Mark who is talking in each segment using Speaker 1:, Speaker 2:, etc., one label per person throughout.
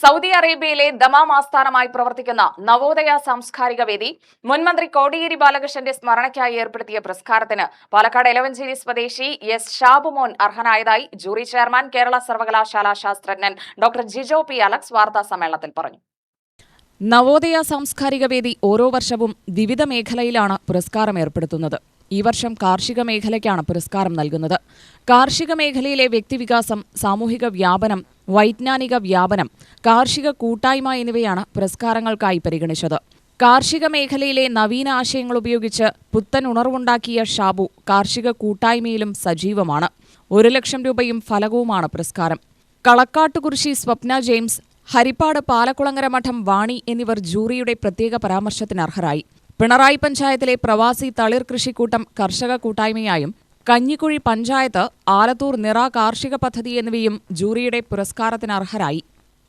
Speaker 1: Saudi അറേബ്യയിലെ Dammam ആസ്ഥാനമായി പ്രവർത്തിക്കുന്ന നവോദയ സാംസ്കാരിക വേദി മുൻമന്ത്രി കോടിയേരി ബാലകൃഷ്ണന്റെ സ്മരണയ്ക്കായി ഏർപ്പെടുത്തിയ പുരസ്കാരത്തിന് പാലക്കാട് എലവഞ്ചേരി സ്വദേശി എസ് ഷാബുമോൻ അർഹനായതായി ജൂറി ചെയർമാൻ കേരള സർവകലാശാല ശാസ്ത്രജ്ഞൻ ഡോക്ടർ ജിജോ പി അലക്സ് വാർത്താസമ്മേളനത്തിൽ പറഞ്ഞു. നവോദയ സാംസ്കാരിക വേദി ഓരോ വർഷവും വിവിധ മേഖലയിലാണ് പുരസ്കാരം ഏർപ്പെടുത്തുന്നത്. ഈ വർഷം കാർഷിക മേഖലയ്ക്കാണ് പുരസ്കാരം നൽകുന്നത്. കാർഷിക മേഖലയിലെ വ്യക്തിവികാസം, സാമൂഹിക വ്യാപനം, വൈജ്ഞാനിക വ്യാപനം, കാർഷിക കൂട്ടായ്മ എന്നിവയാണ് പുരസ്കാരങ്ങൾക്കായി പരിഗണിച്ചത്. കാർഷിക മേഖലയിലെ നവീന ആശയങ്ങൾ ഉപയോഗിച്ച് പുത്തൻ ഉണർവുണ്ടാക്കിയ ഷാബു കാർഷിക കൂട്ടായ്മയിലും സജീവമാണ്. 1 ലക്ഷം രൂപയും ഫലകവുമാണ് പുരസ്കാരം. കളക്കാട്ടുകുറിശി സ്വപ്ന ജെയിംസ്, ഹരിപ്പാട് പാലക്കുളങ്ങര മഠം വാണി എന്നിവർ ജൂറിയുടെ പ്രത്യേക പരാമർശത്തിന് അർഹരായി. പിണറായി പഞ്ചായത്തിലെ പ്രവാസി തളിർ കൃഷിക്കൂട്ടം കർഷക കൂട്ടായ്മയായും കഞ്ഞിക്കുഴി പഞ്ചായത്ത് ആലത്തൂർ നിറ കാർഷിക പദ്ധതി എന്നിവയും ജൂറിയുടെ പുരസ്കാരത്തിന് അർഹരായി.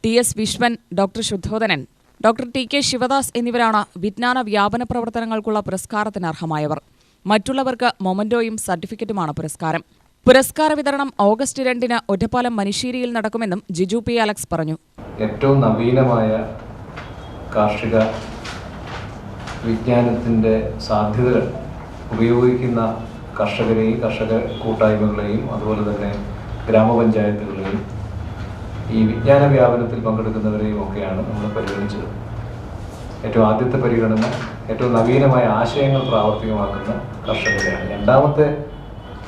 Speaker 1: TS Vishwan, doctor Shuddhodanan, doctor TK Sivadas എന്നിവരാണ് വിജ്ഞാന വ്യാപന പ്രവർത്തനങ്ങൾക്കുള്ള പുരസ്കാരത്തിന് അർഹമായവർ. മറ്റുള്ളവർക്ക് മൊമന്റോയും സർട്ടിഫിക്കറ്റുമാണ് പുരസ്കാരം. പുരസ്കാര വിതരണം ഓഗസ്റ്റ് 2-ന് ഒറ്റപ്പാലം മനുശ്ശേരിയിൽ നടക്കുമെന്നും ജിജു പി അലക്സ് പറഞ്ഞു.
Speaker 2: ഏറ്റവും നവീനമായ കാർഷിക വിജ്ഞാനത്തിൻ്റെ സാധ്യതകൾ ഉപയോഗിക്കുന്ന കർഷകരെയും കർഷക കൂട്ടായ്മകളെയും അതുപോലെ തന്നെ ഗ്രാമപഞ്ചായത്തുകളെയും ഈ വിജ്ഞാന വ്യാപനത്തിൽ പങ്കെടുക്കുന്നവരെയും ഒക്കെയാണ് നമ്മൾ പരിഗണിച്ചത്. ഏറ്റവും ആദ്യത്തെ പരിഗണന ഏറ്റവും നവീനമായ ആശയങ്ങൾ പ്രാവർത്തികമാക്കുന്ന കർഷകരെയാണ്. രണ്ടാമത്തെ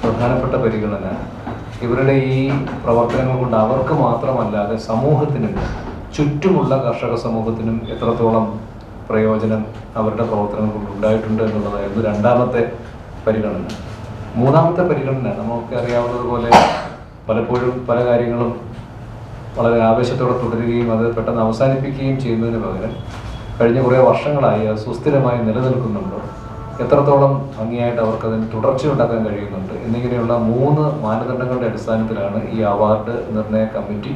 Speaker 2: പ്രധാനപ്പെട്ട പരിഗണന ഇവരുടെ ഈ പ്രവർത്തനങ്ങൾ കൊണ്ട് അവർക്ക് മാത്രമല്ലാതെ സമൂഹത്തിനും ചുറ്റുമുള്ള കർഷക സമൂഹത്തിനും എത്രത്തോളം പ്രയോജനം അവരുടെ പ്രവർത്തനങ്ങൾ കൊണ്ട് ഉണ്ടായിട്ടുണ്ട് എന്നുള്ളതായിരുന്നു രണ്ടാമത്തെ പരിഗണന. മൂന്നാമത്തെ പരിഗണന നമുക്ക് അറിയാവുന്നതുപോലെ പലപ്പോഴും പല കാര്യങ്ങളും വളരെ ആവേശത്തോടെ തുടരുകയും അത് പെട്ടെന്ന് അവസാനിപ്പിക്കുകയും ചെയ്യുന്നതിന് പകരം കഴിഞ്ഞ കുറേ വർഷങ്ങളായി അത് സുസ്ഥിരമായി നിലനിൽക്കുന്നുണ്ടോ, എത്രത്തോളം ഭംഗിയായിട്ട് അവർക്കതിന് തുടർച്ചയുണ്ടാക്കാൻ കഴിയുന്നുണ്ട് എന്നിങ്ങനെയുള്ള 3 മാനദണ്ഡങ്ങളുടെ അടിസ്ഥാനത്തിലാണ് ഈ അവാർഡ് നിർണയ കമ്മിറ്റി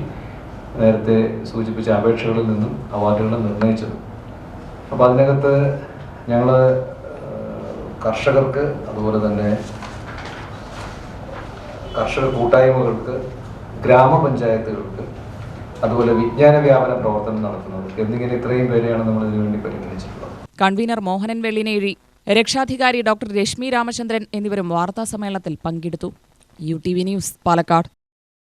Speaker 2: നേരത്തെ സൂചിപ്പിച്ച അപേക്ഷകളിൽ നിന്നും അവാർഡുകൾ നിർണയിച്ചത്. അപ്പോൾ അതിനകത്ത് ഞങ്ങൾ കർഷകർക്ക് അതുപോലെ തന്നെ കർഷക കൂട്ടായ്മകൾക്ക്, ഗ്രാമപഞ്ചായത്തുകൾക്ക്, അതുപോലെ വിജ്ഞാന വ്യാപന പ്രവർത്തനം നടത്തുന്നത് എന്നിങ്ങനെ ഇത്രയും പേരെയാണ് നമ്മൾ ഇതിനു വേണ്ടി പരിഗണിച്ചിട്ടുള്ളത്.
Speaker 1: കൺവീനർ മോഹനൻ വെള്ളിനേഴി, രക്ഷാധികാരി ഡോക്ടർ രശ്മി രാമചന്ദ്രൻ എന്നിവരും വാർത്താസമ്മേളനത്തിൽ പങ്കെടുത്തു. UTV news, Palakkad.